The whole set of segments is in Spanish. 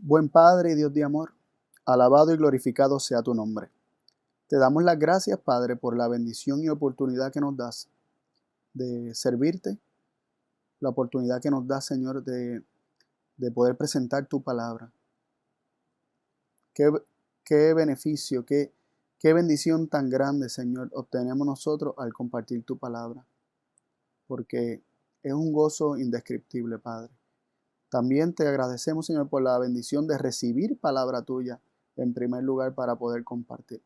Buen Padre y Dios de amor, alabado y glorificado sea tu nombre. Te damos las gracias, Padre, por la bendición y oportunidad que nos das de servirte, la oportunidad que nos das, Señor, de poder presentar tu palabra. Qué, qué beneficio, qué bendición tan grande, Señor, obtenemos nosotros al compartir tu palabra, porque es un gozo indescriptible, Padre. También te agradecemos, Señor, por la bendición de recibir palabra tuya en primer lugar para poder compartir.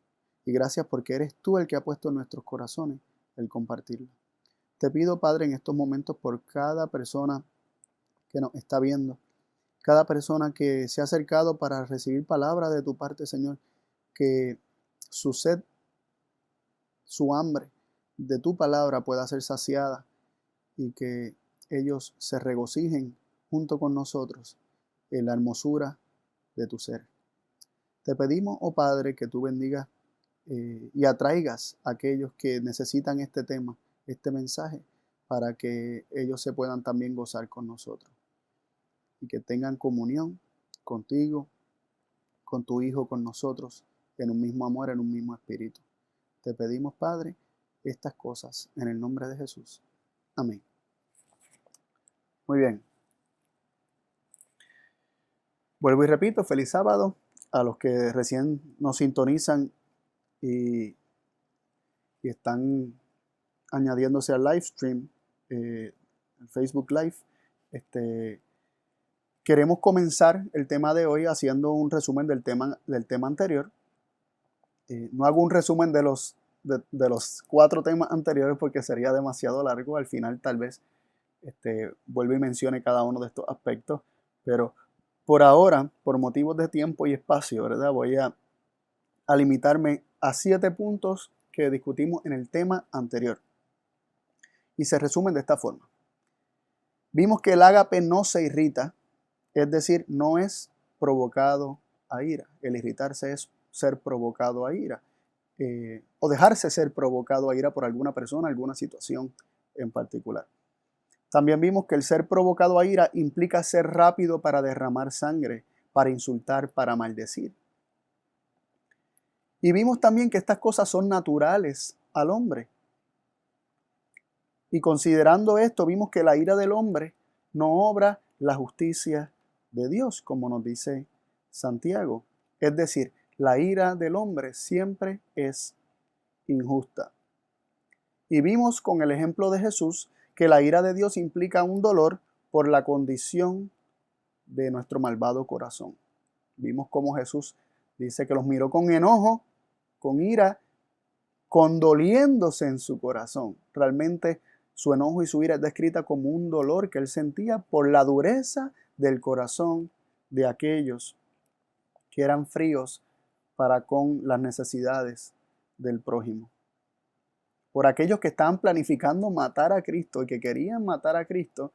Y gracias porque eres tú el que ha puesto en nuestros corazones el compartirlo. Te pido, Padre, en estos momentos por cada persona que nos está viendo, cada persona que se ha acercado para recibir palabra de tu parte, Señor, que su sed, su hambre de tu palabra pueda ser saciada y que ellos se regocijen junto con nosotros en la hermosura de tu ser. Te pedimos, oh Padre, que tú bendigas y atraigas a aquellos que necesitan este tema, este mensaje, para que ellos se puedan también gozar con nosotros y que tengan comunión contigo, con tu Hijo, con nosotros, en un mismo amor, en un mismo espíritu. Te pedimos, Padre, estas cosas en el nombre de Jesús. Amén. Muy bien. Vuelvo y repito, feliz sábado a los que recién nos sintonizan y están añadiéndose al live stream, el Facebook Live. Queremos comenzar el tema de hoy haciendo un resumen del tema anterior. No hago un resumen de los 4 temas anteriores porque sería demasiado largo. Al final tal vez vuelvo y mencione cada uno de estos aspectos, pero por ahora, por motivos de tiempo y espacio, ¿verdad? Voy a limitarme a 7 puntos que discutimos en el tema anterior. Y se resumen de esta forma. Vimos que el ágape no se irrita, es decir, no es provocado a ira. El irritarse es ser provocado a ira, o dejarse ser provocado a ira por alguna persona, alguna situación en particular. También vimos que el ser provocado a ira implica ser rápido para derramar sangre, para insultar, para maldecir. Y vimos también que estas cosas son naturales al hombre. Y considerando esto, vimos que la ira del hombre no obra la justicia de Dios, como nos dice Santiago. Es decir, la ira del hombre siempre es injusta. Y vimos con el ejemplo de Jesús que la ira de Dios implica un dolor por la condición de nuestro malvado corazón. Vimos cómo Jesús dice que los miró con enojo, con ira, condoliéndose en su corazón. Realmente su enojo y su ira es descrita como un dolor que él sentía por la dureza del corazón de aquellos que eran fríos para con las necesidades del prójimo. Por aquellos que estaban planificando matar a Cristo y que querían matar a Cristo,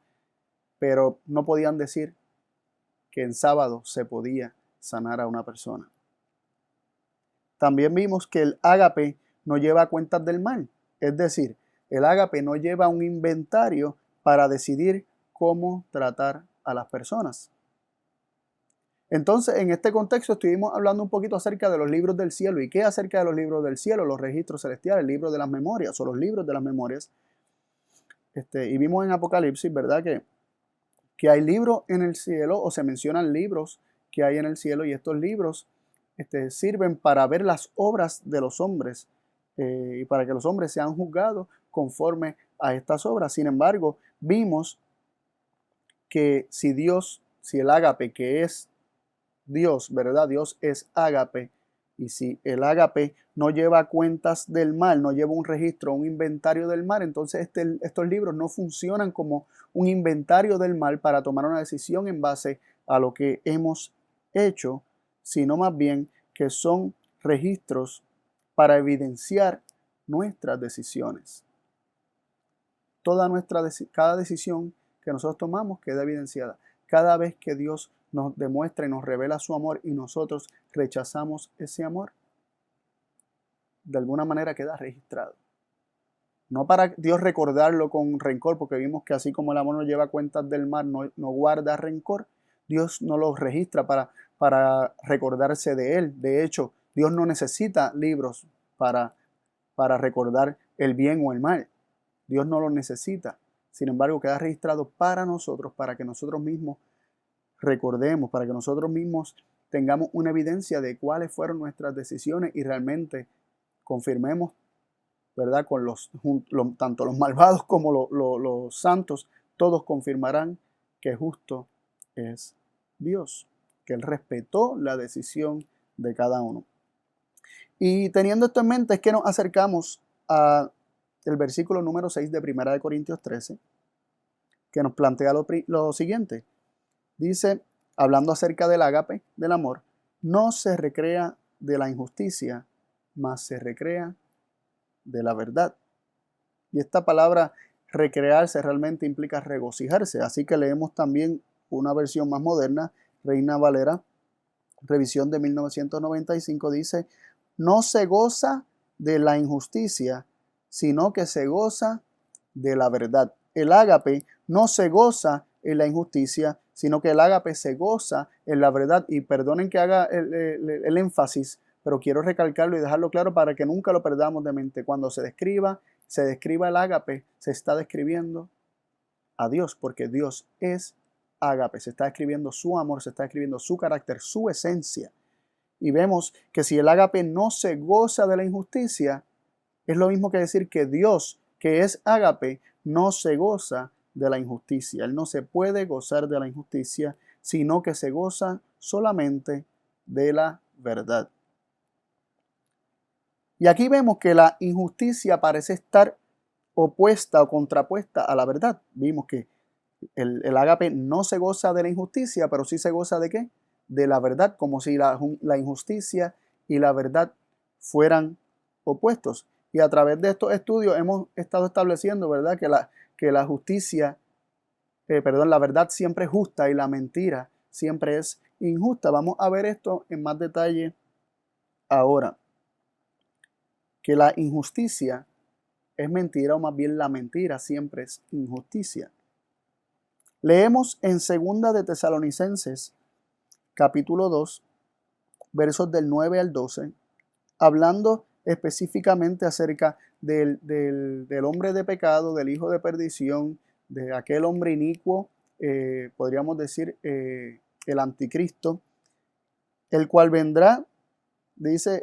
pero no podían decir que en sábado se podía sanar a una persona. También vimos que el ágape no lleva cuentas del mal, es decir, el ágape no lleva un inventario para decidir cómo tratar a las personas. Entonces, en este contexto estuvimos hablando un poquito acerca de los libros del cielo. ¿Y qué acerca de los libros del cielo? Los registros celestiales, el libro de las memorias o los libros de las memorias. Y vimos en Apocalipsis, ¿verdad? Que hay libros en el cielo, o se mencionan libros que hay en el cielo, y estos libros sirven para ver las obras de los hombres y para que los hombres sean juzgados conforme a estas obras. Sin embargo, vimos que si el ágape, que es Dios, ¿verdad? Dios es ágape, y si el ágape no lleva cuentas del mal, no lleva un registro, un inventario del mal, entonces estos libros no funcionan como un inventario del mal para tomar una decisión en base a lo que hemos hecho, sino más bien que son registros para evidenciar nuestras decisiones. Cada decisión que nosotros tomamos queda evidenciada. Cada vez que Dios nos demuestra y nos revela su amor y nosotros rechazamos ese amor, de alguna manera queda registrado. No para Dios recordarlo con rencor, porque vimos que así como el amor no lleva cuentas del mal, no guarda rencor. Dios no lo registra para recordarse de Él. De hecho, Dios no necesita libros para recordar el bien o el mal. Dios no lo necesita. Sin embargo, queda registrado para nosotros, para que nosotros mismos recordemos, para que nosotros mismos tengamos una evidencia de cuáles fueron nuestras decisiones y realmente confirmemos, ¿verdad? Con tanto los malvados como los santos, todos confirmarán que justo es Dios, que Él respetó la decisión de cada uno. Y teniendo esto en mente es que nos acercamos a el versículo número 6 de 1 Corintios 13, que nos plantea lo siguiente. Dice, hablando acerca del ágape, del amor, no se recrea de la injusticia, mas se recrea de la verdad. Y esta palabra recrearse realmente implica regocijarse. Así que leemos también una versión más moderna, Reina Valera, revisión de 1995, dice, no se goza de la injusticia, sino que se goza de la verdad. El ágape no se goza en la injusticia, sino que el ágape se goza en la verdad. Y perdonen que haga el énfasis, pero quiero recalcarlo y dejarlo claro para que nunca lo perdamos de mente. Cuando se describa el ágape, se está describiendo a Dios, porque Dios es ágape. Se está describiendo su amor, se está describiendo su carácter, su esencia. Y vemos que si el ágape no se goza de la injusticia, es lo mismo que decir que Dios, que es ágape, no se goza de la injusticia. Él no se puede gozar de la injusticia, sino que se goza solamente de la verdad. Y aquí vemos que la injusticia parece estar opuesta o contrapuesta a la verdad. Vimos que el ágape no se goza de la injusticia, pero sí se goza de ¿qué? De la verdad, como si la injusticia y la verdad fueran opuestos. Y a través de estos estudios hemos estado estableciendo, ¿verdad?, que la justicia, la verdad siempre es justa y la mentira siempre es injusta. Vamos a ver esto en más detalle ahora. Que la injusticia es mentira, o más bien la mentira siempre es injusticia. Leemos en 2 de Tesalonicenses, capítulo 2, versos del 9 al 12, hablando específicamente acerca del hombre de pecado, del hijo de perdición, de aquel hombre inicuo, podríamos decir el anticristo, el cual vendrá, dice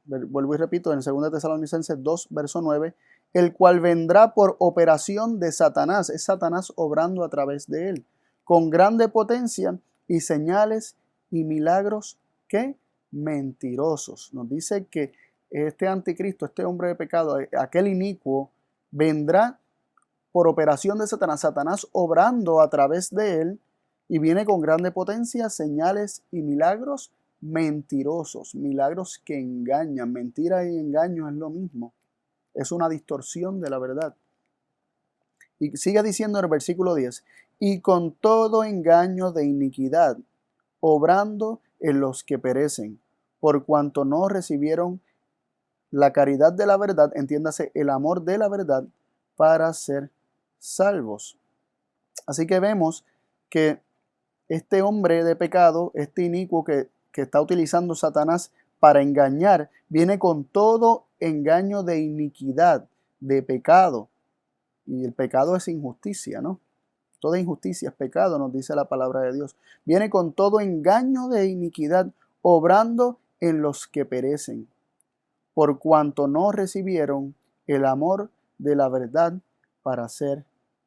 vuelvo y repito, en 2 Tesalonicenses 2, verso 9, el cual vendrá por operación de Satanás, es Satanás obrando a través de él, con grande potencia y señales y milagros que mentirosos. Nos dice que este anticristo, este hombre de pecado, aquel inicuo, vendrá por operación de Satanás, Satanás obrando a través de él, y viene con grande potencia, señales y milagros mentirosos, milagros que engañan. Mentira y engaño es lo mismo, es una distorsión de la verdad. Y sigue diciendo en el versículo 10, y con todo engaño de iniquidad, obrando en los que perecen, por cuanto no recibieron la caridad de la verdad, entiéndase, el amor de la verdad, para ser salvos. Así que vemos que este hombre de pecado, este inicuo que está utilizando Satanás para engañar, viene con todo engaño de iniquidad, de pecado. Y el pecado es injusticia, ¿no? Toda injusticia es pecado, nos dice la palabra de Dios. Viene con todo engaño de iniquidad, obrando en los que perecen, por cuanto no recibieron el amor de la verdad para ser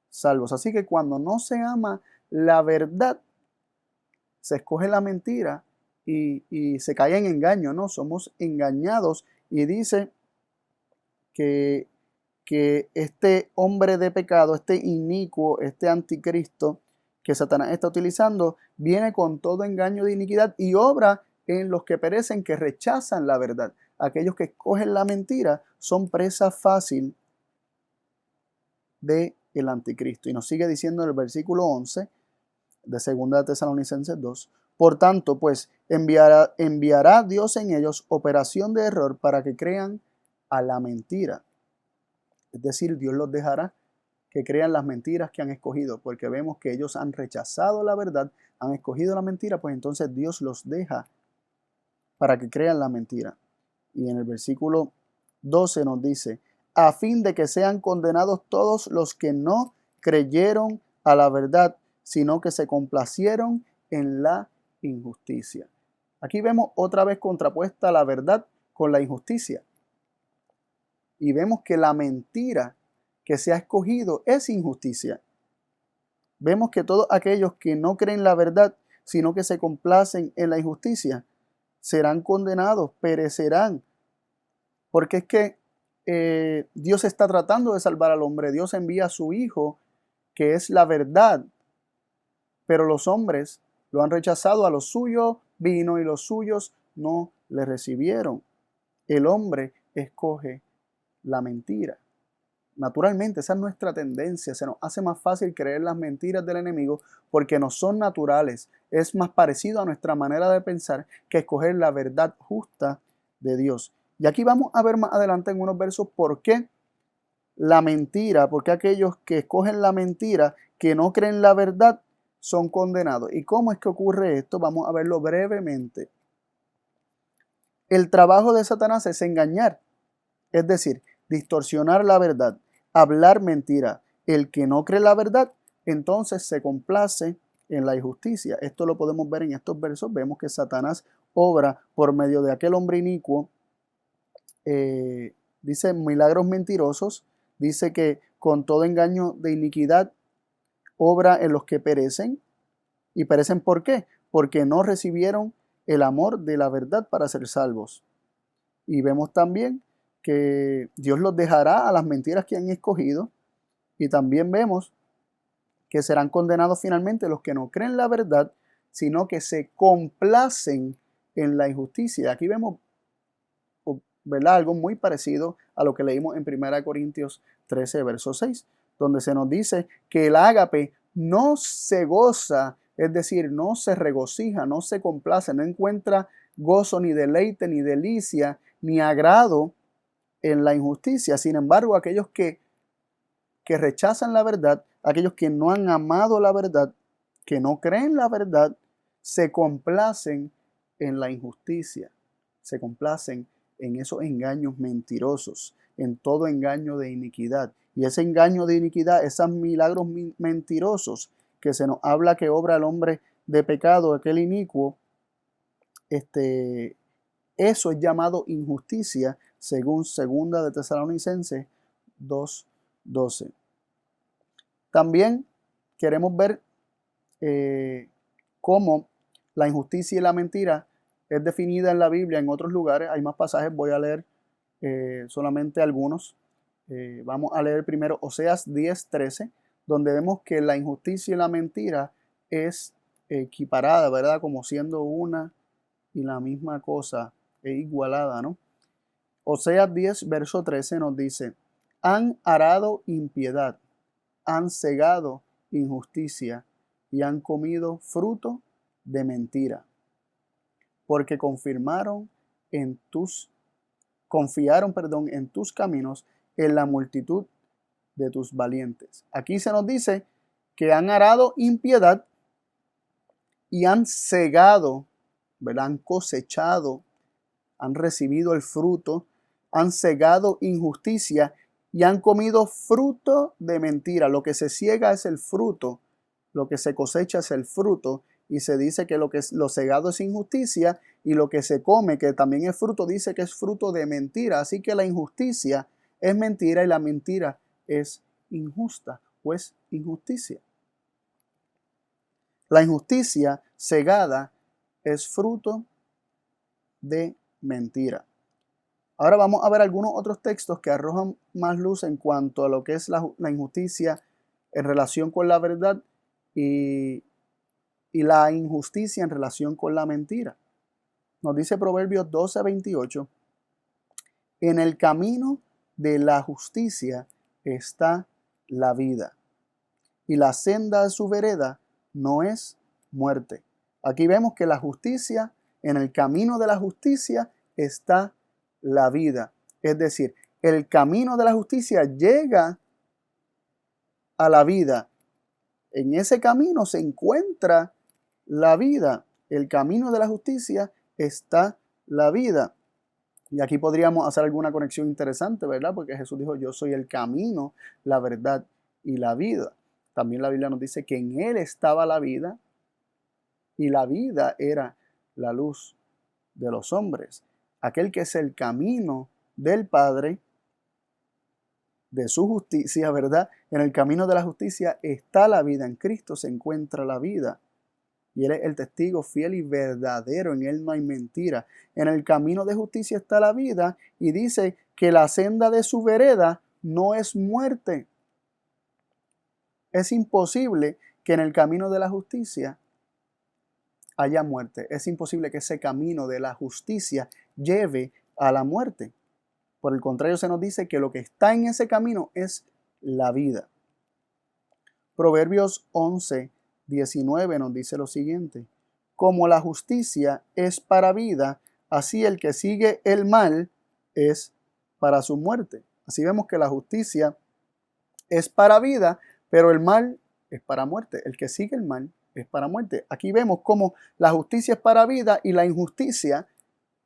salvos. Así que cuando no se ama la verdad, se escoge la mentira y se cae en engaño, ¿no? Somos engañados. Y dice que este hombre de pecado, este inicuo, este anticristo que Satanás está utilizando, viene con todo engaño de iniquidad y obra en los que perecen, que rechazan la verdad. Aquellos que escogen la mentira son presa fácil del anticristo. Y nos sigue diciendo en el versículo 11 de 2 Tesalonicenses 2, por tanto, pues, enviará Dios en ellos operación de error para que crean a la mentira. Es decir, Dios los dejará que crean las mentiras que han escogido, porque vemos que ellos han rechazado la verdad, han escogido la mentira, pues entonces Dios los deja para que crean la mentira. Y en el versículo 12 nos dice, a fin de que sean condenados todos los que no creyeron a la verdad, sino que se complacieron en la injusticia. Aquí vemos otra vez contrapuesta la verdad con la injusticia. Y vemos que la mentira que se ha escogido es injusticia. Vemos que todos aquellos que no creen la verdad, sino que se complacen en la injusticia, serán condenados, perecerán. Porque es que Dios está tratando de salvar al hombre. Dios envía a su Hijo, que es la verdad. Pero los hombres lo han rechazado. A los suyos vino y los suyos no le recibieron. El hombre escoge la mentira. Naturalmente, esa es nuestra tendencia. Se nos hace más fácil creer las mentiras del enemigo porque no son naturales. Es más parecido a nuestra manera de pensar que escoger la verdad justa de Dios. Y aquí vamos a ver más adelante en unos versos por qué la mentira, por qué aquellos que escogen la mentira, que no creen la verdad, son condenados. ¿Y cómo es que ocurre esto? Vamos a verlo brevemente. El trabajo de Satanás es engañar, es decir, distorsionar la verdad, hablar mentira. El que no cree la verdad, entonces se complace en la injusticia. Esto lo podemos ver en estos versos. Vemos que Satanás obra por medio de aquel hombre inicuo. Dice milagros mentirosos. Dice que con todo engaño de iniquidad obra en los que perecen. ¿Y perecen por qué? Porque no recibieron el amor de la verdad para ser salvos. Y vemos también que Dios los dejará a las mentiras que han escogido. Y también vemos que serán condenados finalmente los que no creen la verdad, sino que se complacen en la injusticia. Aquí vemos, ¿verdad?, algo muy parecido a lo que leímos en 1 Corintios 13, verso 6, donde se nos dice que el ágape no se goza, es decir, no se regocija, no se complace, no encuentra gozo, ni deleite, ni delicia, ni agrado en la injusticia. Sin embargo, aquellos que rechazan la verdad, aquellos que no han amado la verdad, que no creen la verdad, se complacen en la injusticia, se complacen en esos engaños mentirosos, en todo engaño de iniquidad. Y ese engaño de iniquidad, esos milagros mentirosos que se nos habla que obra el hombre de pecado, aquel inicuo, eso es llamado injusticia, según 2 de Tesalonicenses 2:12. También queremos ver cómo la injusticia y la mentira es definida en la Biblia en otros lugares. Hay más pasajes, voy a leer solamente algunos. Vamos a leer primero Oseas 10:13, donde vemos que la injusticia y la mentira es equiparada, ¿verdad? Como siendo una y la misma cosa, es igualada, ¿no? Oseas 10, verso 13 nos dice, han arado impiedad, han cegado injusticia y han comido fruto de mentira, porque confiaron en tus caminos, en la multitud de tus valientes. Aquí se nos dice que han arado impiedad y han cegado, ¿verdad?, han cosechado, han recibido el fruto, han cegado injusticia y han comido fruto de mentira. Lo que se ciega es el fruto, lo que se cosecha es el fruto, y se dice que lo cegado es injusticia, y lo que se come, que también es fruto, dice que es fruto de mentira. Así que la injusticia es mentira y la mentira es injusta o es injusticia. La injusticia cegada es fruto de mentira. Ahora vamos a ver algunos otros textos que arrojan más luz en cuanto a lo que es la injusticia en relación con la verdad y la injusticia en relación con la mentira. Nos dice Proverbios 12:28, en el camino de la justicia está la vida, y la senda de su vereda no es muerte. Aquí vemos que la justicia, en el camino de la justicia está la vida. Es decir, el camino de la justicia llega a la vida. En ese camino se encuentra la vida. El camino de la justicia está la vida. Y aquí podríamos hacer alguna conexión interesante, ¿verdad? Porque Jesús dijo, yo soy el camino, la verdad y la vida. También la Biblia nos dice que en Él estaba la vida y la vida era la luz de los hombres. Aquel que es el camino del Padre, de su justicia, ¿verdad? En el camino de la justicia está la vida. En Cristo se encuentra la vida. Y Él es el testigo fiel y verdadero. En Él no hay mentira. En el camino de justicia está la vida. Y dice que la senda de su vereda no es muerte. Es imposible que en el camino de la justicia haya muerte. Es imposible que ese camino de la justicia lleve a la muerte. Por el contrario, se nos dice que lo que está en ese camino es la vida. Proverbios 11:19 nos dice lo siguiente: como la justicia es para vida, así el que sigue el mal es para su muerte. Así vemos que la justicia es para vida, pero el mal es para muerte. El que sigue el mal es para muerte. Aquí vemos cómo la justicia es para vida y la injusticia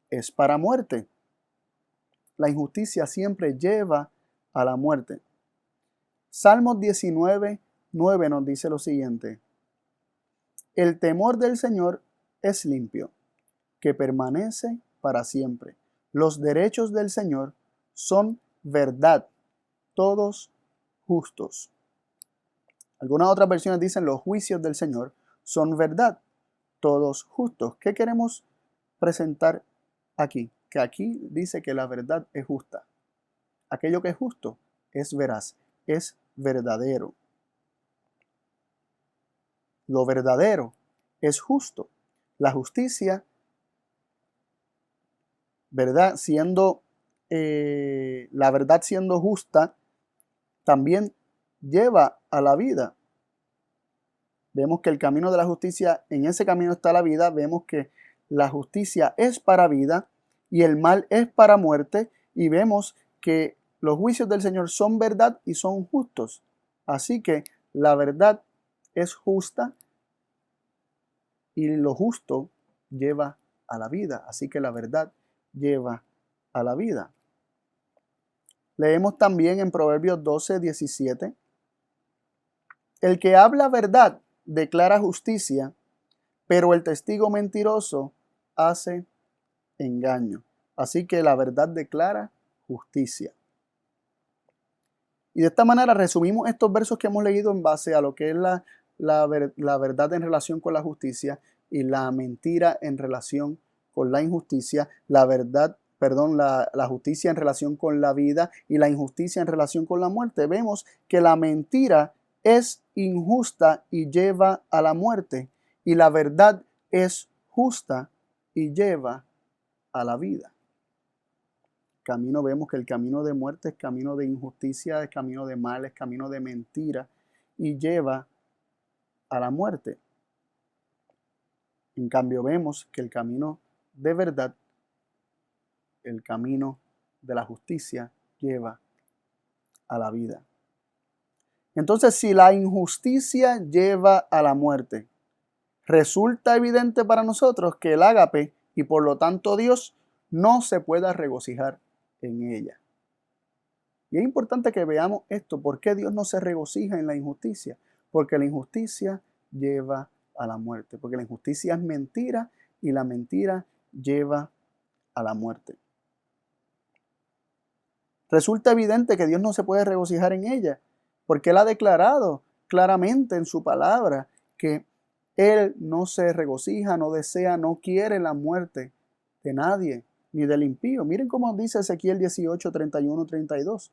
es para muerte. La injusticia siempre lleva a la muerte. Salmos 19:9 nos dice lo siguiente: el temor del Señor es limpio, que permanece para siempre. Los derechos del Señor son verdad, todos justos. Algunas otras versiones dicen los juicios del Señor son verdad, todos justos. ¿Qué queremos presentar aquí? Que aquí dice que la verdad es justa. Aquello que es justo es veraz, es verdadero. Lo verdadero es justo. La justicia, ¿verdad? La verdad siendo justa, también lleva a la vida. Vemos que el camino de la justicia, en ese camino está la vida. Vemos que la justicia es para vida y el mal es para muerte. Y vemos que los juicios del Señor son verdad y son justos. Así que la verdad es justa y lo justo lleva a la vida. Así que la verdad lleva a la vida. Leemos también en Proverbios 12:17. El que habla verdad declara justicia, pero el testigo mentiroso hace engaño. Así que la verdad declara justicia. Y de esta manera resumimos estos versos que hemos leído en base a lo que es la verdad en relación con la justicia y la mentira en relación con la injusticia, la justicia en relación con la vida y la injusticia en relación con la muerte. Vemos que la mentira es injusta y lleva a la muerte, y la verdad es justa y lleva a la vida. Vemos que el camino de muerte es camino de injusticia, es camino de mal, es camino de mentira y lleva a la muerte. En cambio, vemos que el camino de verdad, el camino de la justicia, lleva a la vida. Entonces, si la injusticia lleva a la muerte, resulta evidente para nosotros que el ágape y por lo tanto Dios no se pueda regocijar en ella. Y es importante que veamos esto. ¿Por qué Dios no se regocija en la injusticia? Porque la injusticia lleva a la muerte. Porque la injusticia es mentira y la mentira lleva a la muerte. Resulta evidente que Dios no se puede regocijar en ella, porque Él ha declarado claramente en su palabra que Él no se regocija, no desea, no quiere la muerte de nadie, ni del impío. Miren cómo dice Ezequiel 18, 31, 32.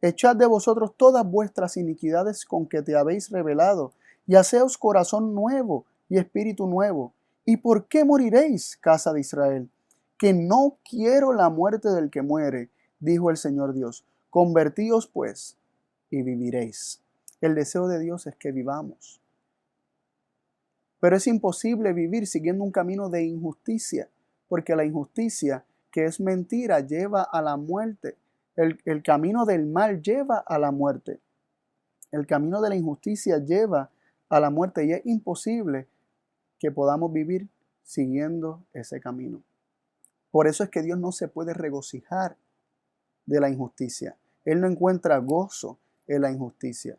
Echad de vosotros todas vuestras iniquidades con que te habéis rebelado, y haceos corazón nuevo y espíritu nuevo. ¿Y por qué moriréis, casa de Israel? Que no quiero la muerte del que muere, dijo el Señor Dios. Convertíos pues y viviréis. El deseo de Dios es que vivamos. Pero es imposible vivir siguiendo un camino de injusticia, porque la injusticia, que es mentira, lleva a la muerte. El camino del mal lleva a la muerte. El camino de la injusticia lleva a la muerte y es imposible que podamos vivir siguiendo ese camino. Por eso es que Dios no se puede regocijar de la injusticia. Él no encuentra gozo en la injusticia,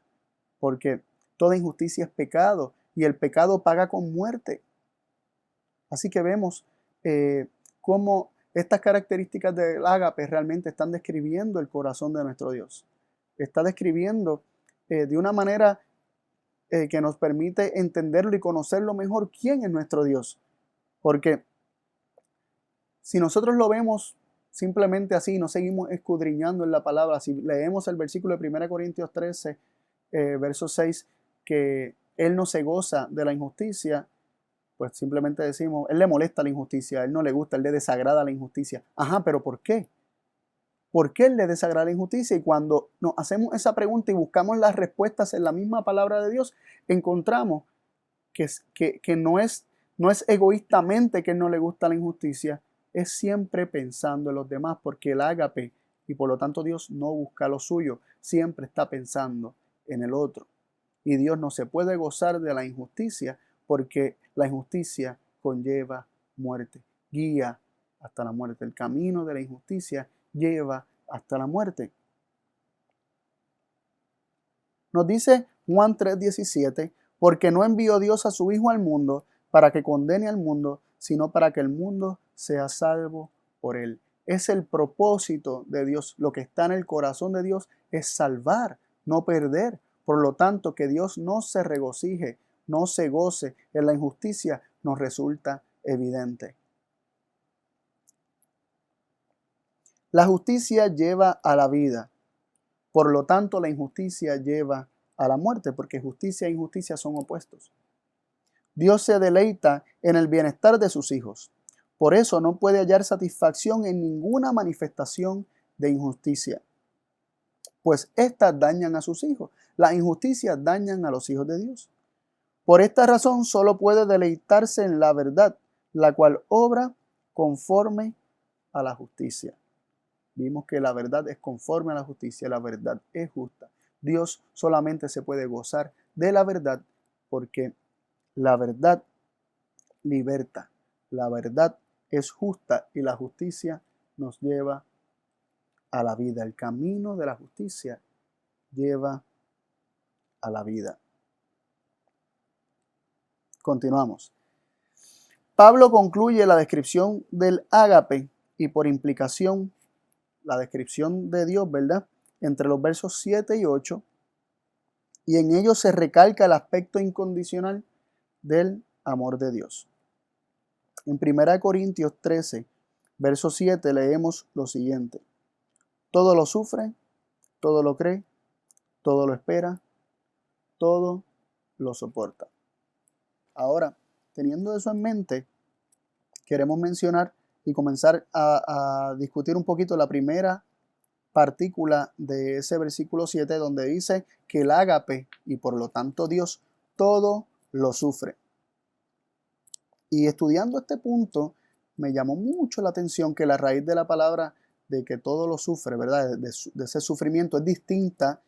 porque toda injusticia es pecado y el pecado paga con muerte. Así que vemos cómo estas características del ágape realmente están describiendo el corazón de nuestro Dios. Está describiendo de una manera que nos permite entenderlo y conocerlo mejor quién es nuestro Dios. Porque si nosotros lo vemos simplemente así, no seguimos escudriñando en la palabra, si leemos el versículo de 1 Corintios 13, verso 6, que Él no se goza de la injusticia, pues simplemente decimos, Él le molesta la injusticia, a Él no le gusta, Él le desagrada la injusticia. Ajá, pero ¿por qué? ¿Por qué Él le desagrada la injusticia? Y cuando nos hacemos esa pregunta y buscamos las respuestas en la misma palabra de Dios, encontramos que no es egoístamente que Él no le gusta la injusticia, es siempre pensando en los demás, porque el ágape y por lo tanto Dios no busca lo suyo, siempre está pensando en el otro. Y Dios no se puede gozar de la injusticia porque la injusticia conlleva muerte, guía hasta la muerte. El camino de la injusticia lleva hasta la muerte. Nos dice Juan 3:17, porque no envió Dios a su Hijo al mundo para que condene al mundo, sino para que el mundo sea salvo por él. Es el propósito de Dios. Lo que está en el corazón de Dios es salvar, no perder. Por lo tanto, que Dios no se regocije, no se goce en la injusticia, nos resulta evidente. La justicia lleva a la vida. Por lo tanto, la injusticia lleva a la muerte, porque justicia e injusticia son opuestos. Dios se deleita en el bienestar de sus hijos. Por eso no puede hallar satisfacción en ninguna manifestación de injusticia, pues éstas dañan a sus hijos. Las injusticias dañan a los hijos de Dios. Por esta razón solo puede deleitarse en la verdad, la cual obra conforme a la justicia. Vimos que la verdad es conforme a la justicia, la verdad es justa. Dios solamente se puede gozar de la verdad porque la verdad liberta, la verdad es justa y la justicia nos lleva a la vida. El camino de la justicia lleva a la vida. Continuamos. Pablo concluye la descripción del ágape y por implicación la descripción de Dios, ¿verdad? Entre los versos 7 y 8, y en ellos se recalca el aspecto incondicional del amor de Dios. En 1 Corintios 13, verso 7, leemos lo siguiente: todo lo sufre, todo lo cree, todo lo espera, todo lo soporta. Ahora, teniendo eso en mente, queremos mencionar y comenzar a discutir un poquito la primera partícula de ese versículo 7, donde dice que el ágape y por lo tanto Dios todo lo sufre. Y estudiando este punto me llamó mucho la atención que la raíz de la palabra de que todo lo sufre, ¿verdad? De ese sufrimiento es distinta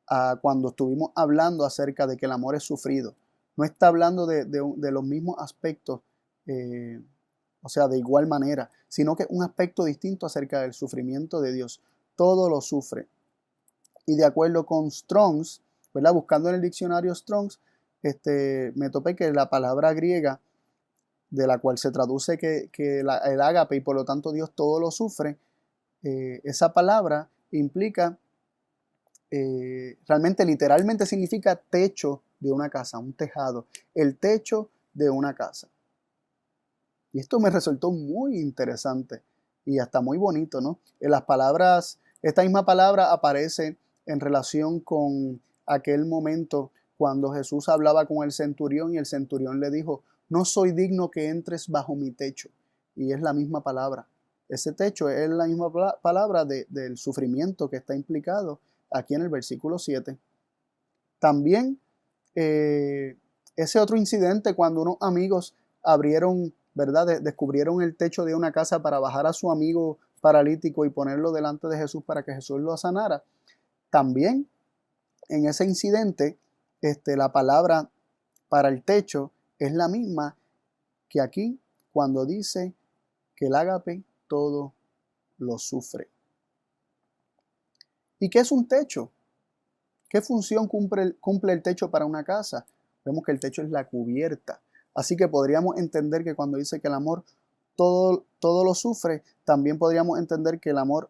a cuando estuvimos hablando acerca de que el amor es sufrido. No está hablando de los mismos aspectos, o sea, de igual manera, sino que es un aspecto distinto acerca del sufrimiento de Dios. Todo lo sufre. Y de acuerdo con Strong's, ¿verdad? Buscando en el diccionario Strong's, me topé que la palabra griega, de la cual se traduce que el ágape y por lo tanto Dios todo lo sufre, esa palabra implica, realmente literalmente significa techo de una casa, un tejado, el techo de una casa. Y esto me resultó muy interesante y hasta muy bonito, ¿no? En las palabras, esta misma palabra aparece en relación con aquel momento cuando Jesús hablaba con el centurión y el centurión le dijo: no soy digno que entres bajo mi techo. Y es la misma palabra. Ese techo es la misma palabra del sufrimiento que está implicado aquí en el versículo 7. También ese otro incidente cuando unos amigos abrieron, ¿verdad? Descubrieron el techo de una casa para bajar a su amigo paralítico y ponerlo delante de Jesús para que Jesús lo sanara. También en ese incidente, la palabra para el techo es la misma que aquí cuando dice que el ágape todo lo sufre. ¿Y qué es un techo? ¿Qué función cumple el techo para una casa? Vemos que el techo es la cubierta. Así que podríamos entender que cuando dice que el amor todo lo sufre, también podríamos entender que el amor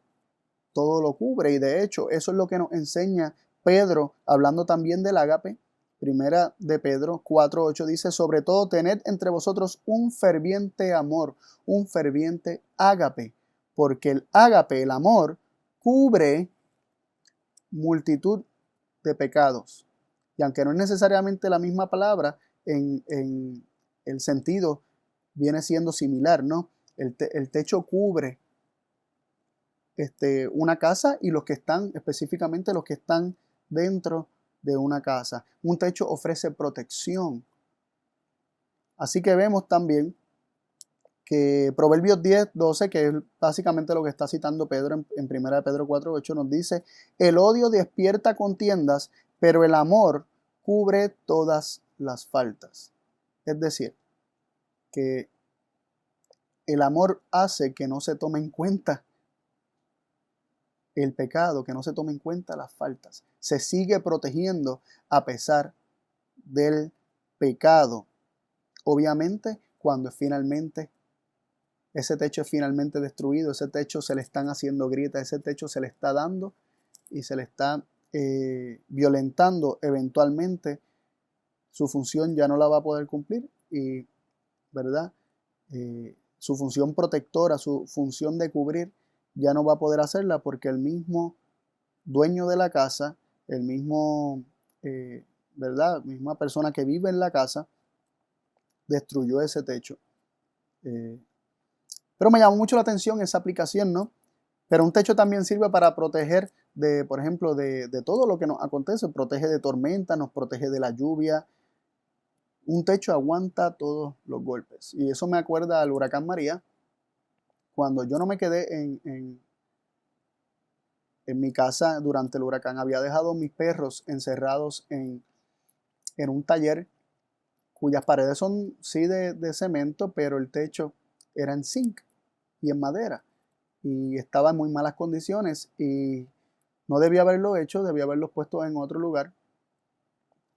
todo lo cubre. Y de hecho, eso es lo que nos enseña Pedro, hablando también del ágape. Primera de Pedro 4:8 dice, sobre todo tened entre vosotros un ferviente amor, un ferviente ágape, porque el ágape, el amor, cubre multitud de pecados. Y aunque no es necesariamente la misma palabra, en el sentido viene siendo similar, ¿no? El techo cubre una casa y los que están, específicamente los que están dentro de una casa. Un techo ofrece protección. Así que vemos también que Proverbios 10:12, que es básicamente lo que está citando Pedro en 1 Pedro 4:8, nos dice, el odio despierta contiendas, pero el amor cubre todas las faltas. Es decir, que el amor hace que no se tome en cuenta el pecado, que no se tome en cuenta las faltas. Se sigue protegiendo a pesar del pecado. Obviamente, cuando finalmente ese techo es finalmente destruido, ese techo se le están haciendo grietas, ese techo se le está dando y se le está violentando eventualmente, su función ya no la va a poder cumplir y, ¿verdad? Su función protectora, su función de cubrir, ya no va a poder hacerla porque el mismo dueño de la casa, el mismo, ¿verdad? Misma persona que vive en la casa, destruyó ese techo. Pero me llamó mucho la atención esa aplicación, ¿no? Pero un techo también sirve para proteger de, por ejemplo, de todo lo que nos acontece. Protege de tormenta, nos protege de la lluvia. Un techo aguanta todos los golpes. Y eso me acuerda al huracán María, cuando yo no me quedé en mi casa durante el huracán. Había dejado mis perros encerrados en un taller cuyas paredes son sí de cemento, pero el techo era en zinc y en madera. Y estaba en muy malas condiciones y no debía haberlo hecho, debía haberlos puesto en otro lugar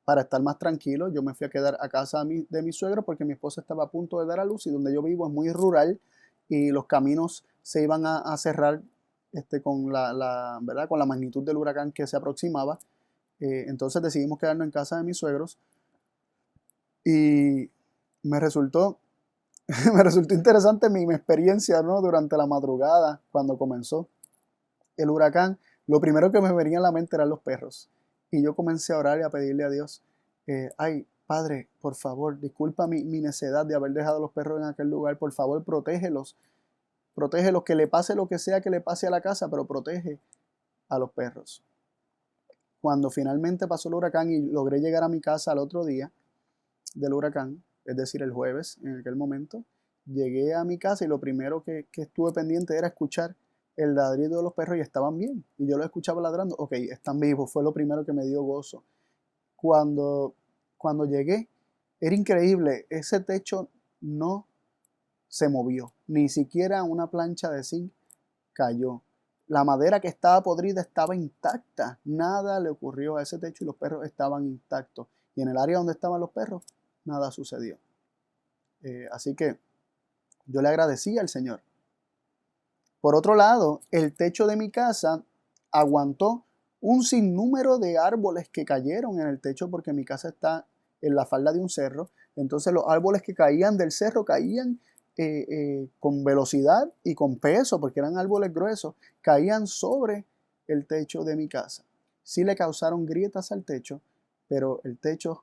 para estar más tranquilo. Yo me fui a quedar a casa de mi suegro porque mi esposa estaba a punto de dar a luz y donde yo vivo es muy rural y los caminos se iban a cerrar con ¿verdad? Con la magnitud del huracán que se aproximaba. Entonces decidimos quedarnos en casa de mis suegros y me resultó, me resultó interesante mi experiencia, ¿no? Durante la madrugada, cuando comenzó el huracán, lo primero que me venía a la mente eran los perros. Y yo comencé a orar y a pedirle a Dios, ay, Padre, por favor, disculpa mi necedad de haber dejado los perros en aquel lugar, por favor, protégelos, que le pase lo que sea que le pase a la casa, pero protege a los perros. Cuando finalmente pasó el huracán y logré llegar a mi casa al otro día del huracán, es decir, el jueves, en aquel momento, llegué a mi casa y lo primero que estuve pendiente era escuchar el ladrido de los perros y estaban bien. Y yo los escuchaba ladrando, ok, están vivos, fue lo primero que me dio gozo. Cuando llegué, era increíble, ese techo no se movió, ni siquiera una plancha de zinc cayó. La madera que estaba podrida estaba intacta, nada le ocurrió a ese techo y los perros estaban intactos. Y en el área donde estaban los perros, nada sucedió. Así que yo le agradecí al Señor. Por otro lado, el techo de mi casa aguantó un sinnúmero de árboles que cayeron en el techo porque mi casa está en la falda de un cerro. Entonces los árboles que caían del cerro caían con velocidad y con peso, porque eran árboles gruesos, caían sobre el techo de mi casa. Sí le causaron grietas al techo, pero el techo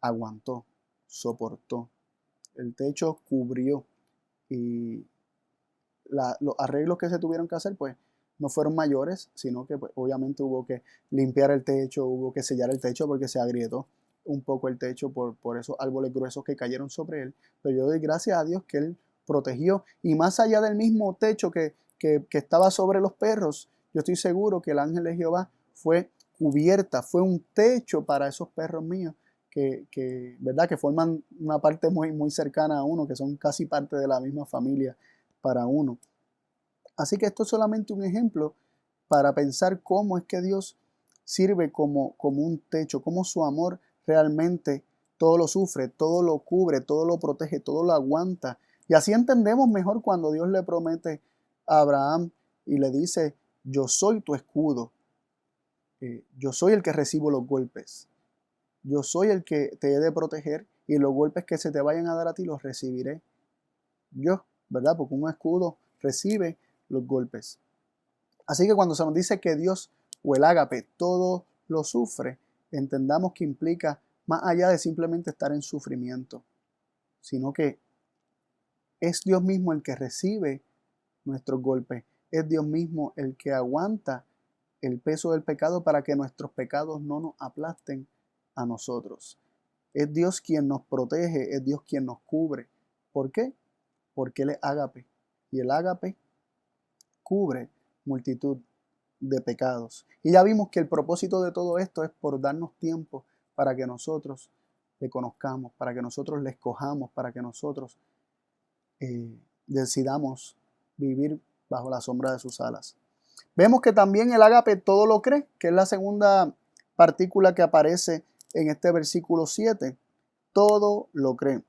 aguantó, soportó. El techo cubrió y los arreglos que se tuvieron que hacer, pues no fueron mayores, sino que pues, obviamente hubo que limpiar el techo, hubo que sellar el techo porque se agrietó un poco el techo por esos árboles gruesos que cayeron sobre él. Pero yo doy gracias a Dios que Él protegió. Y más allá del mismo techo que estaba sobre los perros, yo estoy seguro que el ángel de Jehová fue cubierta, fue un techo para esos perros míos ¿verdad? Que forman una parte muy, muy cercana a uno, que son casi parte de la misma familia para uno. Así que esto es solamente un ejemplo para pensar cómo es que Dios sirve como un techo, cómo su amor realmente todo lo sufre, todo lo cubre, todo lo protege, todo lo aguanta. Y así entendemos mejor cuando Dios le promete a Abraham y le dice, yo soy tu escudo, yo soy el que recibo los golpes, yo soy el que te he de proteger y los golpes que se te vayan a dar a ti los recibiré yo, ¿verdad? Porque un escudo recibe los golpes. Así que cuando se nos dice que Dios o el ágape todo lo sufre, entendamos que implica más allá de simplemente estar en sufrimiento, sino que es Dios mismo el que recibe nuestros golpes, es Dios mismo el que aguanta el peso del pecado para que nuestros pecados no nos aplasten a nosotros. Es Dios quien nos protege, es Dios quien nos cubre. ¿Por qué? Porque Él es ágape y el ágape cubre multitud de pecados. Y ya vimos que el propósito de todo esto es por darnos tiempo para que nosotros le conozcamos, para que nosotros le escojamos, para que nosotros decidamos vivir bajo la sombra de sus alas. Vemos que también el ágape todo lo cree, que es la segunda partícula que aparece en este versículo 7. Todo lo cree.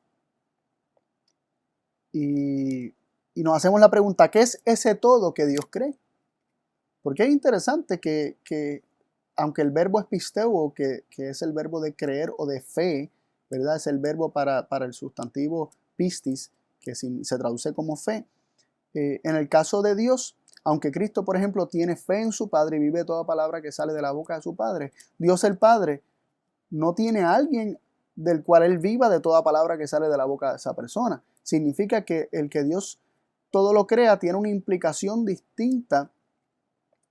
Y nos hacemos la pregunta, ¿qué es ese todo que Dios cree? Porque es interesante que aunque el verbo es pisteuo, que es el verbo de creer o de fe, ¿verdad? Es el verbo para el sustantivo pistis, que se traduce como fe. En el caso de Dios, aunque Cristo, por ejemplo, tiene fe en su Padre y vive toda palabra que sale de la boca de su Padre, Dios el Padre no tiene a alguien del cual Él viva de toda palabra que sale de la boca de esa persona. Significa que el que Dios todo lo crea tiene una implicación distinta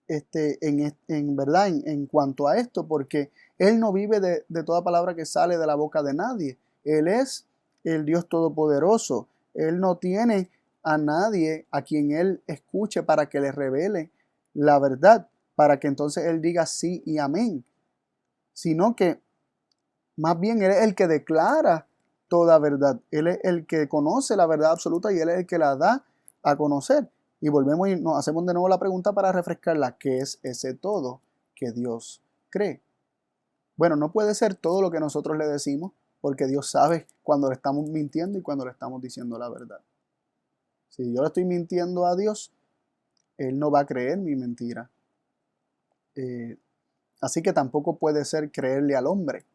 en verdad en cuanto a esto, porque Él no vive de toda palabra que sale de la boca de nadie. Él es el Dios Todopoderoso. Él no tiene a nadie a quien Él escuche para que le revele la verdad, para que entonces Él diga sí y amén, sino que más bien Él es el que declara toda verdad. Él es el que conoce la verdad absoluta y Él es el que la da a conocer. Y volvemos y nos hacemos de nuevo la pregunta para refrescarla. ¿Qué es ese todo que Dios cree? Bueno, no puede ser todo lo que nosotros le decimos, porque Dios sabe cuando le estamos mintiendo y cuando le estamos diciendo la verdad. Si yo le estoy mintiendo a Dios, Él no va a creer mi mentira. Así que tampoco puede ser creerle al hombre.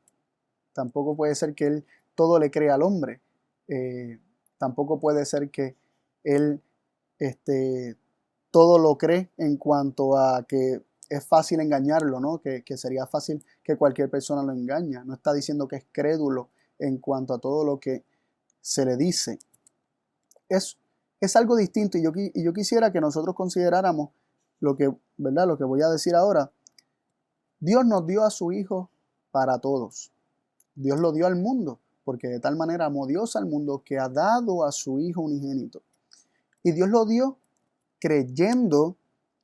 Tampoco puede ser que Él todo le crea al hombre. Tampoco puede ser que Él todo lo cree en cuanto a que es fácil engañarlo, ¿no? Que sería fácil que cualquier persona lo engañe. No está diciendo que es crédulo en cuanto a todo lo que se le dice. Es algo distinto y yo quisiera que nosotros consideráramos ¿verdad? Lo que voy a decir ahora. Dios nos dio a su Hijo para todos. Dios lo dio al mundo, porque de tal manera amó Dios al mundo que ha dado a su Hijo unigénito. Y Dios lo dio creyendo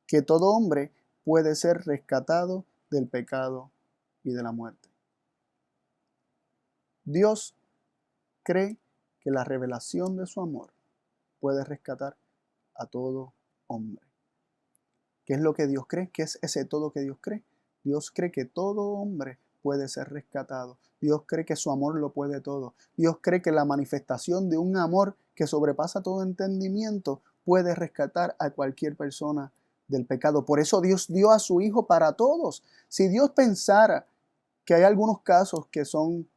que todo hombre puede ser rescatado del pecado y de la muerte. Dios cree que la revelación de su amor puede rescatar a todo hombre. ¿Qué es lo que Dios cree? ¿Qué es ese todo que Dios cree? Dios cree que todo hombre puede ser rescatado. Dios cree que su amor lo puede todo. Dios cree que la manifestación de un amor que sobrepasa todo entendimiento puede rescatar a cualquier persona del pecado. Por eso Dios dio a su Hijo para todos. Si Dios pensara que hay algunos casos que son,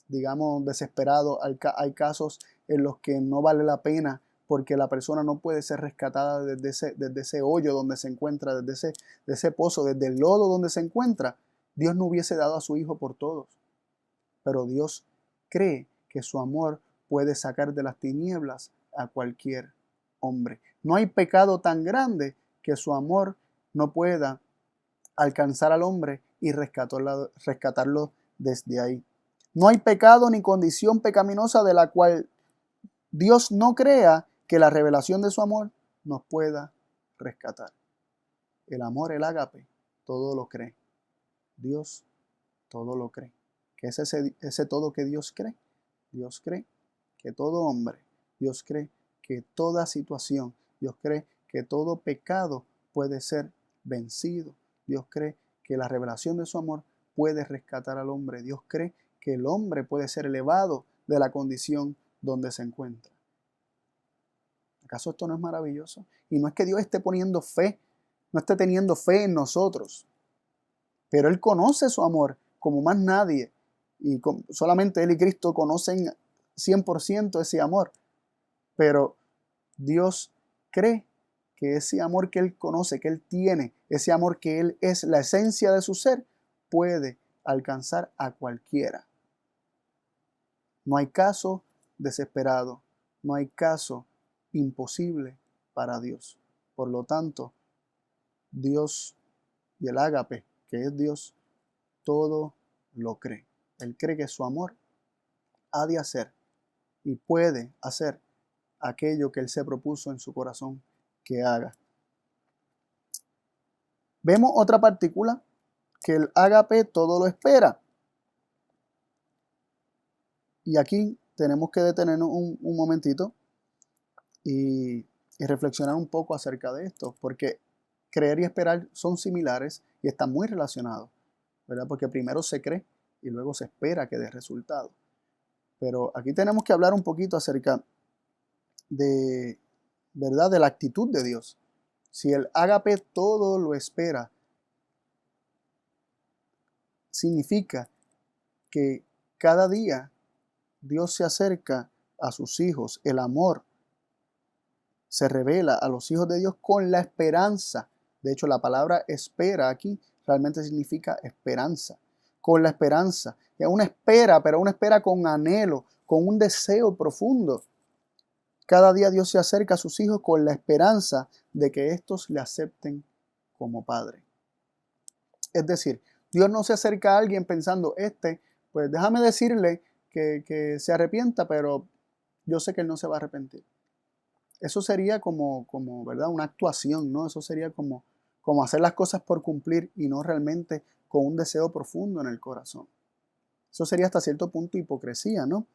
digamos, desesperados, hay casos en los que no vale la pena porque la persona no puede ser rescatada desde ese hoyo donde se encuentra, desde ese pozo, desde el lodo donde se encuentra, Dios no hubiese dado a su Hijo por todos. Pero Dios cree que su amor puede sacar de las tinieblas a cualquier hombre. No hay pecado tan grande que su amor no pueda alcanzar al hombre y rescatarlo desde ahí. No hay pecado ni condición pecaminosa de la cual Dios no crea que la revelación de su amor nos pueda rescatar. El amor, el ágape, todo lo cree. Dios todo lo cree. ¿Qué es ese todo que Dios cree? Dios cree que todo hombre, Dios cree que toda situación, Dios cree que todo pecado puede ser vencido. Dios cree que la revelación de su amor puede rescatar al hombre. Dios cree que el hombre puede ser elevado de la condición donde se encuentra. ¿Acaso esto no es maravilloso? Y no es que Dios esté poniendo fe, no esté teniendo fe en nosotros, pero Él conoce su amor como más nadie. Y solamente Él y Cristo conocen 100% ese amor. Pero Dios cree que ese amor que Él conoce, que Él tiene, ese amor que Él es la esencia de su ser, puede alcanzar a cualquiera. No hay caso desesperado, no hay caso imposible para Dios. Por lo tanto, Dios y el ágape, que es Dios, todo lo cree. Él cree que su amor ha de hacer y puede hacer aquello que Él se propuso en su corazón que haga. Vemos otra partícula, que el ágape todo lo espera. Y aquí tenemos que detenernos un momentito y reflexionar un poco acerca de esto, porque creer y esperar son similares y están muy relacionados, ¿verdad? Porque primero se cree y luego se espera que dé resultado. Pero aquí tenemos que hablar un poquito acerca de, ¿verdad?, de la actitud de Dios. Si el ágape todo lo espera, significa que cada día Dios se acerca a sus hijos. El amor se revela a los hijos de Dios con la esperanza. De hecho, la palabra espera aquí realmente significa esperanza. Con la esperanza. Es una espera, pero una espera con anhelo, con un deseo profundo. Cada día Dios se acerca a sus hijos con la esperanza de que éstos le acepten como padre. Es decir, Dios no se acerca a alguien pensando, pues déjame decirle que se arrepienta, pero yo sé que él no se va a arrepentir. Eso sería como ¿verdad?, una actuación, ¿no? Eso sería como hacer las cosas por cumplir y no realmente con un deseo profundo en el corazón. Eso sería hasta cierto punto hipocresía, ¿no?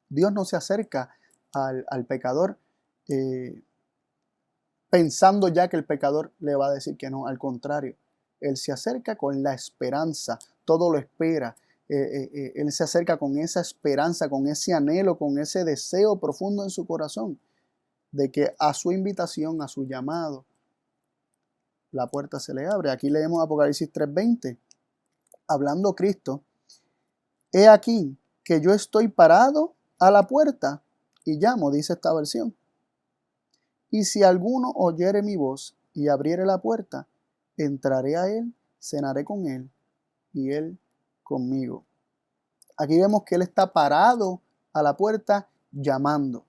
Dios no se acerca al pecador pensando ya que el pecador le va a decir que no. Al contrario, Él se acerca con la esperanza, todo lo espera. Él se acerca con esa esperanza, con ese anhelo, con ese deseo profundo en su corazón de que a su invitación, a su llamado, la puerta se le abre. Aquí leemos Apocalipsis 3:20, hablando Cristo: he aquí que yo estoy parado a la puerta y llamo, dice esta versión. Y si alguno oyere mi voz y abriere la puerta, entraré a él, cenaré con él y él conmigo. Aquí vemos que él está parado a la puerta llamando.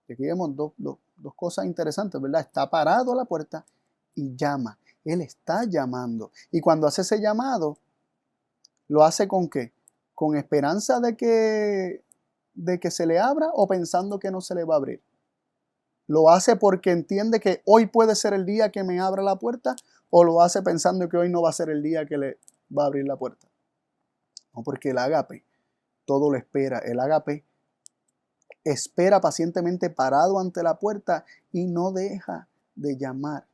Y aquí vemos dos cosas interesantes, ¿verdad? Está parado a la puerta y llama. Él está llamando. Y cuando hace ese llamado, ¿lo hace con qué? ¿Con esperanza de que se le abra o pensando que no se le va a abrir? ¿Lo hace porque entiende que hoy puede ser el día que me abra la puerta o lo hace pensando que hoy no va a ser el día que le va a abrir la puerta? No, porque el ágape todo lo espera. El ágape espera pacientemente parado ante la puerta y no deja de llamar.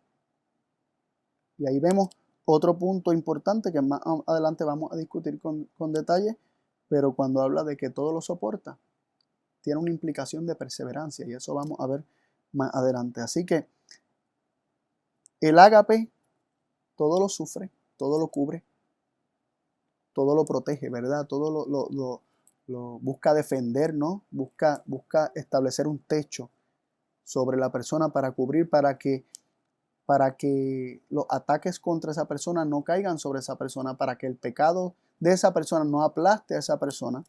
Y ahí vemos otro punto importante que más adelante vamos a discutir con detalle, pero cuando habla de que todo lo soporta, tiene una implicación de perseverancia y eso vamos a ver más adelante. Así que el ágape todo lo sufre, todo lo cubre, todo lo protege, ¿verdad? Todo lo busca defender, ¿no? Busca establecer un techo sobre la persona para cubrir, para que los ataques contra esa persona no caigan sobre esa persona, para que el pecado de esa persona no aplaste a esa persona.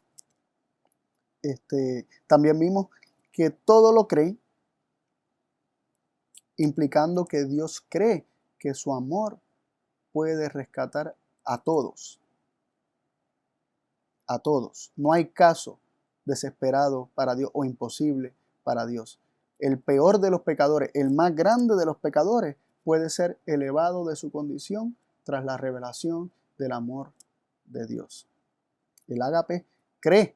También vimos que todo lo cree, implicando que Dios cree que su amor puede rescatar a todos. A todos. No hay caso desesperado para Dios o imposible para Dios. El peor de los pecadores, el más grande de los pecadores, puede ser elevado de su condición tras la revelación del amor de Dios. El ágape cree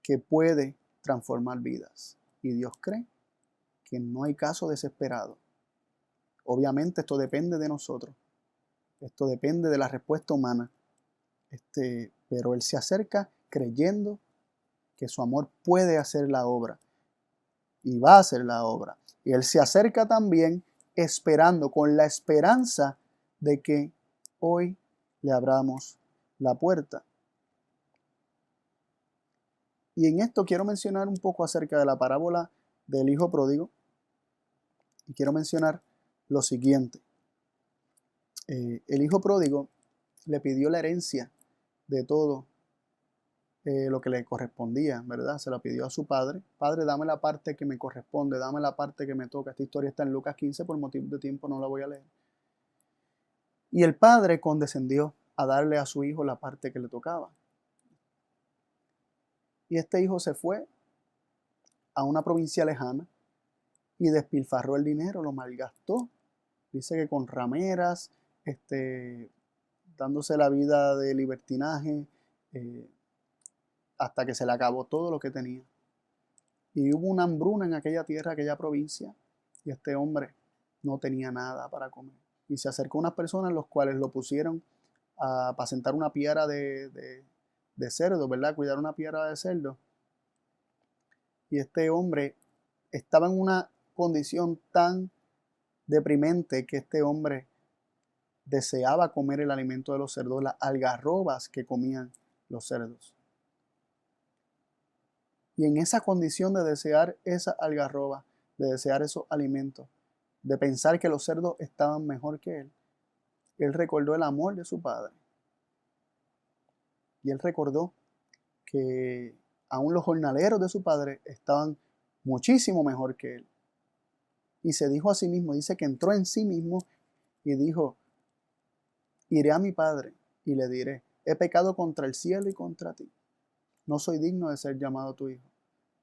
que puede transformar vidas y Dios cree que no hay caso desesperado. Obviamente esto depende de nosotros, esto depende de la respuesta humana, pero Él se acerca creyendo que su amor puede hacer la obra y va a hacer la obra. Y Él se acerca también esperando, con la esperanza de que hoy le abramos la puerta. Y en esto quiero mencionar un poco acerca de la parábola del hijo pródigo. Y quiero mencionar lo siguiente. El hijo pródigo le pidió la herencia de todo lo que le correspondía, ¿verdad? Se la pidió a su padre. Padre, dame la parte que me corresponde, dame la parte que me toca. Esta historia está en Lucas 15, por motivo de tiempo no la voy a leer. Y el padre condescendió a darle a su hijo la parte que le tocaba. Y este hijo se fue a una provincia lejana y despilfarró el dinero, lo malgastó. Dice que con rameras, dándose la vida de libertinaje, hasta que se le acabó todo lo que tenía. Y hubo una hambruna en aquella tierra, aquella provincia, y este hombre no tenía nada para comer. Y se acercó a unas personas los cuales lo pusieron a apacentar una piara de cerdo, ¿verdad? Cuidar una piara de cerdo. Y este hombre estaba en una condición tan deprimente que este hombre deseaba comer el alimento de los cerdos, las algarrobas que comían los cerdos. Y en esa condición de desear esa algarroba, de desear esos alimentos, de pensar que los cerdos estaban mejor que él recordó el amor de su padre. Y él recordó que aún los jornaleros de su padre estaban muchísimo mejor que él. Y se dijo a sí mismo, dice que entró en sí mismo y dijo, iré a mi padre y le diré, he pecado contra el cielo y contra ti. No soy digno de ser llamado tu hijo,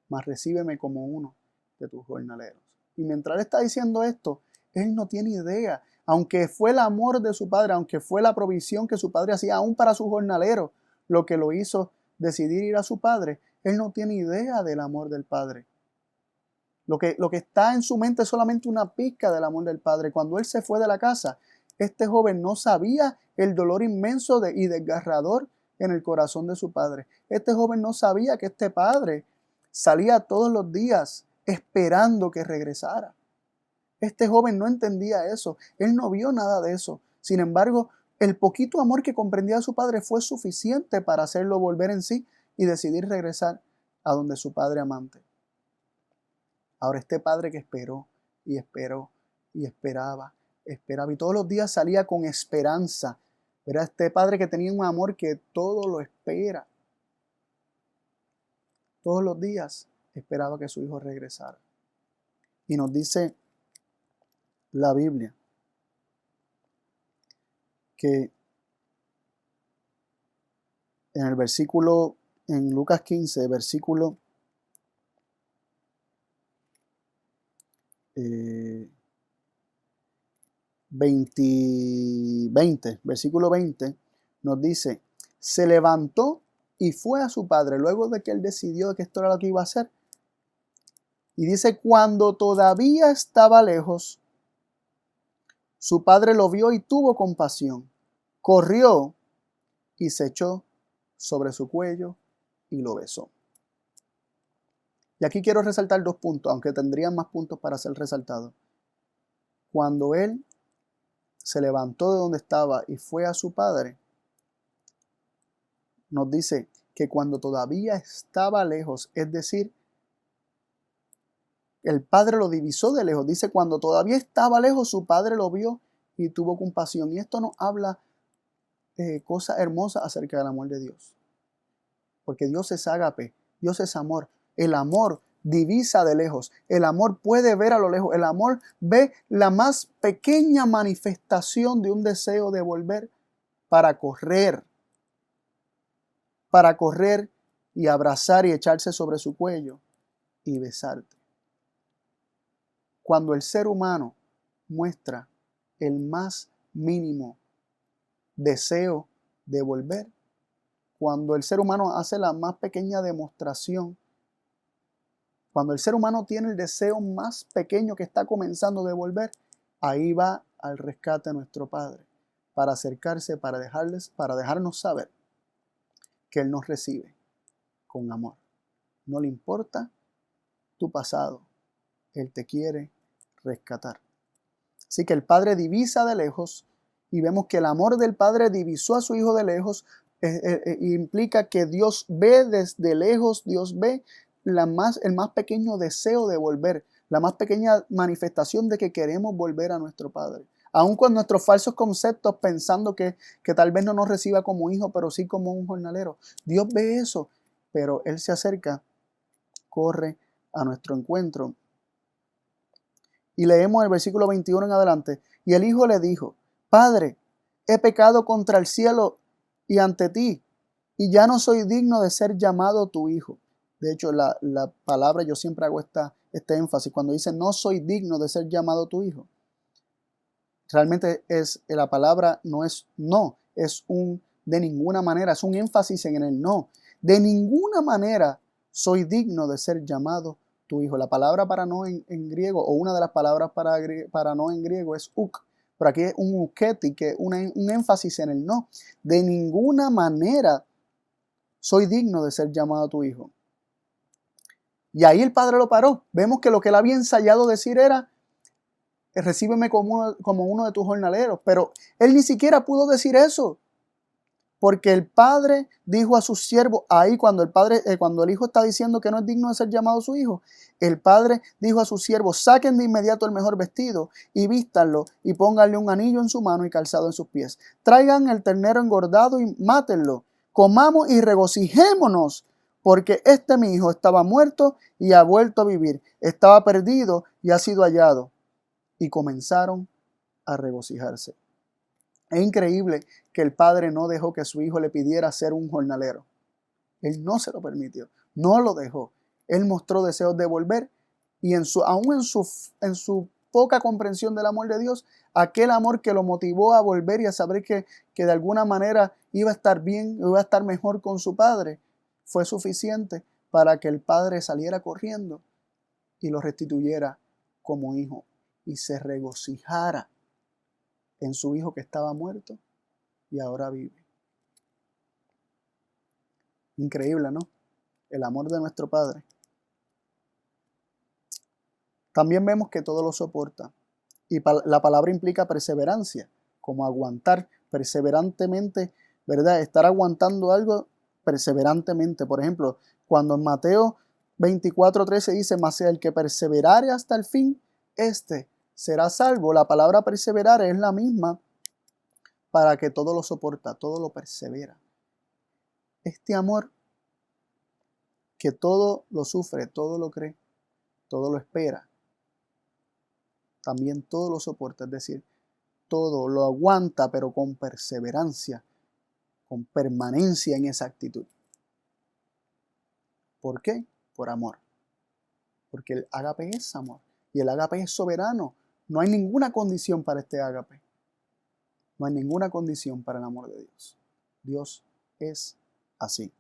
mas recíbeme como uno de tus jornaleros. Y mientras él está diciendo esto, él no tiene idea, aunque fue el amor de su padre, aunque fue la provisión que su padre hacía aún para sus jornaleros, lo que lo hizo decidir ir a su padre, él no tiene idea del amor del padre. Lo que está en su mente es solamente una pizca del amor del padre. Cuando él se fue de la casa, este joven no sabía el dolor inmenso y desgarrador en el corazón de su padre. Este joven no sabía que este padre salía todos los días esperando que regresara. Este joven no entendía eso. Él no vio nada de eso. Sin embargo, el poquito amor que comprendía de su padre fue suficiente para hacerlo volver en sí y decidir regresar a donde su padre amante. Ahora este padre que esperó y esperó y esperaba y todos los días salía con esperanza. Era este padre que tenía un amor que todo lo espera. Todos los días esperaba que su hijo regresara. Y nos dice la Biblia que en Lucas 15, versículo 20, versículo 20, nos dice, se levantó y fue a su padre, luego de que él decidió que esto era lo que iba a hacer. Y dice, cuando todavía estaba lejos, su padre lo vio y tuvo compasión. Corrió y se echó sobre su cuello y lo besó. Y aquí quiero resaltar 2 puntos, aunque tendrían más puntos para ser resaltados. Cuando él se levantó de donde estaba y fue a su padre, nos dice que cuando todavía estaba lejos, es decir, el padre lo divisó de lejos. Dice, cuando todavía estaba lejos, su padre lo vio y tuvo compasión. Y esto nos habla cosas hermosas acerca del amor de Dios. Porque Dios es ágape, Dios es amor. El amor divisa de lejos. El amor puede ver a lo lejos. El amor ve la más pequeña manifestación de un deseo de volver para correr y abrazar y echarse sobre su cuello y besarte. Cuando el ser humano muestra el más mínimo deseo de volver, cuando el ser humano hace la más pequeña demostración, cuando el ser humano tiene el deseo más pequeño que está comenzando de volver, ahí va al rescate de nuestro Padre, para acercarse, para dejarnos saber que Él nos recibe con amor. No le importa tu pasado, Él te quiere rescatar. Así que el Padre divisa de lejos, y vemos que el amor del Padre divisó a su Hijo de lejos, implica que Dios ve desde lejos, Dios ve el más pequeño deseo de volver, la más pequeña manifestación de que queremos volver a nuestro Padre. Aun con nuestros falsos conceptos, pensando que tal vez no nos reciba como hijo, pero sí como un jornalero. Dios ve eso, pero Él se acerca, corre a nuestro encuentro. Y leemos el versículo 21 en adelante. Y el hijo le dijo: Padre, he pecado contra el cielo y ante ti, y ya no soy digno de ser llamado tu hijo. De hecho, la palabra, yo siempre hago este énfasis, cuando dice no soy digno de ser llamado tu hijo. Realmente la palabra no es no, es un de ninguna manera, es un énfasis en el no. De ninguna manera soy digno de ser llamado tu hijo. La palabra para no en griego, o una de las palabras para no en griego es uk, pero aquí es un uketi, que es un énfasis en el no. De ninguna manera soy digno de ser llamado tu hijo. Y ahí el padre lo paró. Vemos que lo que él había ensayado decir era: recíbeme como uno de tus jornaleros. Pero él ni siquiera pudo decir eso, porque el padre dijo a sus siervos, ahí cuando el hijo está diciendo que no es digno de ser llamado su hijo, el padre dijo a sus siervos: saquen de inmediato el mejor vestido y vístanlo, y pónganle un anillo en su mano y calzado en sus pies. Traigan el ternero engordado y mátenlo. Comamos y regocijémonos, porque mi hijo estaba muerto y ha vuelto a vivir. Estaba perdido y ha sido hallado. Y comenzaron a regocijarse. Es increíble que el padre no dejó que su hijo le pidiera ser un jornalero. Él no se lo permitió, no lo dejó. Él mostró deseos de volver, y aún en su poca comprensión del amor de Dios, aquel amor que lo motivó a volver y a saber que de alguna manera iba a estar bien, iba a estar mejor con su padre, fue suficiente para que el padre saliera corriendo y lo restituyera como hijo, y se regocijara en su hijo que estaba muerto y ahora vive. Increíble, ¿no? El amor de nuestro Padre. También vemos que todo lo soporta. Y la palabra implica perseverancia, como aguantar perseverantemente, ¿verdad? Estar aguantando algo perseverantemente. Por ejemplo, cuando en Mateo 24:13 dice: mas el que perseverare hasta el fin, este será salvo. La palabra perseverar es la misma para que todo lo soporta, todo lo persevera. Este amor que todo lo sufre, todo lo cree, todo lo espera, también todo lo soporta, es decir, todo lo aguanta, pero con perseverancia, con permanencia en esa actitud. ¿Por qué? Por amor. Porque el ágape es amor, y el ágape es soberano. No hay ninguna condición para este ágape. No hay ninguna condición para el amor de Dios. Dios es así.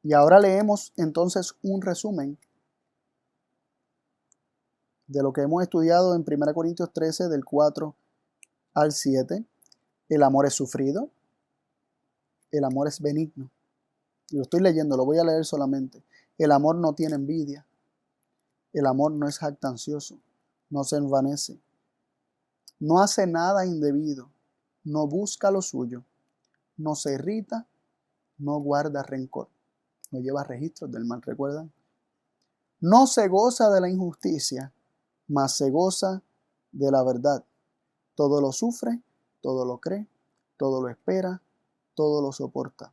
Y ahora leemos entonces un resumen de lo que hemos estudiado en 1 Corintios 13, del 4 al 7. El amor es sufrido, el amor es benigno. Y lo estoy leyendo, lo voy a leer solamente. El amor no tiene envidia, el amor no es jactancioso, no se envanece, no hace nada indebido, no busca lo suyo, no se irrita, no guarda rencor, no lleva registros del mal, ¿recuerdan? No se goza de la injusticia, mas se goza de la verdad. Todo lo sufre, todo lo cree, todo lo espera, todo lo soporta.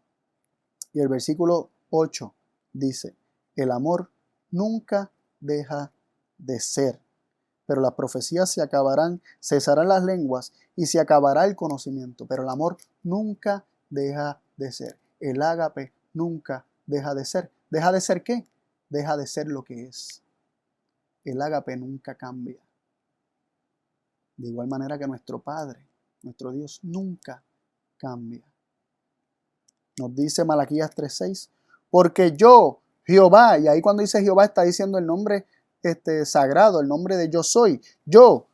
Y el versículo 8 dice: el amor nunca deja de ser, pero las profecías se acabarán, cesarán las lenguas y se acabará el conocimiento, pero el amor nunca deja de ser. El ágape nunca deja de ser. ¿Deja de ser qué? Deja de ser lo que es. El ágape nunca cambia. De igual manera que nuestro Padre, nuestro Dios, nunca cambia. Nos dice Malaquías 3:6, porque yo, Jehová, y ahí cuando dice Jehová está diciendo el nombre sagrado, el nombre de yo soy. Yo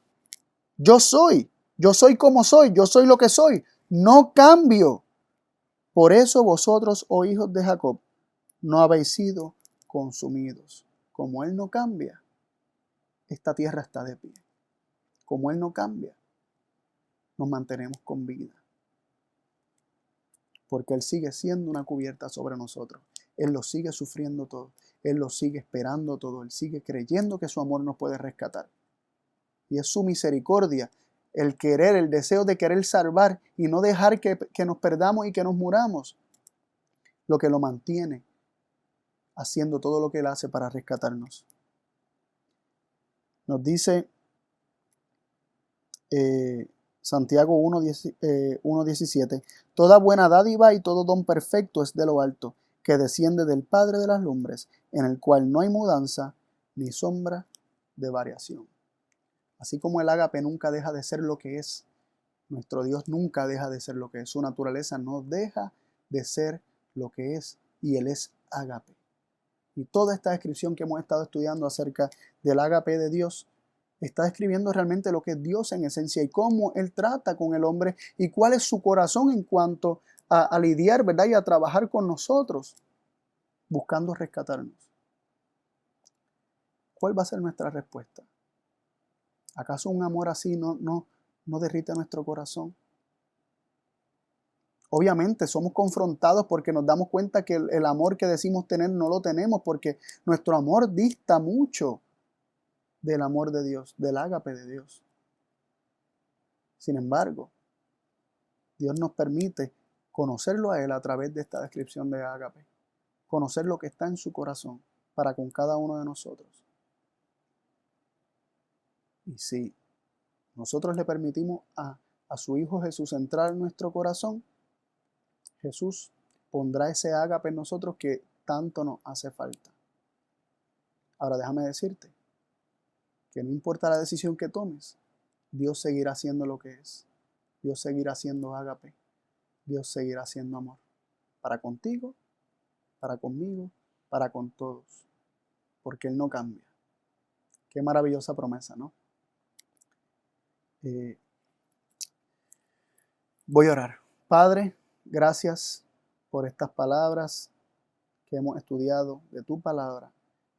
soy como soy, yo soy lo que soy, no cambio. Por eso vosotros, oh hijos de Jacob, no habéis sido consumidos. Como Él no cambia, esta tierra está de pie. Como Él no cambia, nos mantenemos con vida. Porque Él sigue siendo una cubierta sobre nosotros. Él lo sigue sufriendo todo. Él lo sigue esperando todo. Él sigue creyendo que su amor nos puede rescatar. Y es su misericordia, el querer, el deseo de querer salvar y no dejar que nos perdamos y que nos muramos, lo que lo mantiene haciendo todo lo que Él hace para rescatarnos. Nos dice Santiago 1:17, toda buena dádiva y todo don perfecto es de lo alto, que desciende del Padre de las lumbres, en el cual no hay mudanza ni sombra de variación. Así como el ágape nunca deja de ser lo que es, nuestro Dios nunca deja de ser lo que es. Su naturaleza no deja de ser lo que es, y Él es ágape. Y toda esta descripción que hemos estado estudiando acerca del ágape de Dios está describiendo realmente lo que es Dios en esencia y cómo Él trata con el hombre y cuál es su corazón en cuanto a lidiar, ¿verdad? Y a trabajar con nosotros, buscando rescatarnos. ¿Cuál va a ser nuestra respuesta? ¿Acaso un amor así no derrite nuestro corazón? Obviamente somos confrontados porque nos damos cuenta que el amor que decimos tener no lo tenemos, porque nuestro amor dista mucho del amor de Dios, del ágape de Dios. Sin embargo, Dios nos permite conocerlo a Él a través de esta descripción de ágape, conocer lo que está en su corazón para con cada uno de nosotros. Y si nosotros le permitimos a su Hijo Jesús entrar en nuestro corazón, Jesús pondrá ese ágape en nosotros que tanto nos hace falta. Ahora déjame decirte que no importa la decisión que tomes, Dios seguirá siendo lo que es. Dios seguirá siendo ágape. Dios seguirá siendo amor. Para contigo, para conmigo, para con todos. Porque Él no cambia. Qué maravillosa promesa, ¿no? Voy a orar. Padre, gracias por estas palabras que hemos estudiado de tu palabra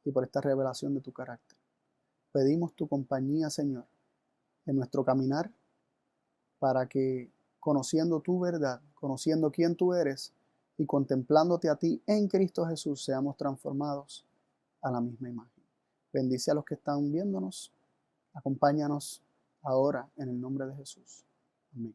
y por esta revelación de tu carácter. Pedimos tu compañía, Señor, en nuestro caminar para que, conociendo tu verdad, conociendo quién tú eres y contemplándote a ti en Cristo Jesús, seamos transformados a la misma imagen. Bendice a los que están viéndonos. Acompáñanos ahora en el nombre de Jesús. Amén.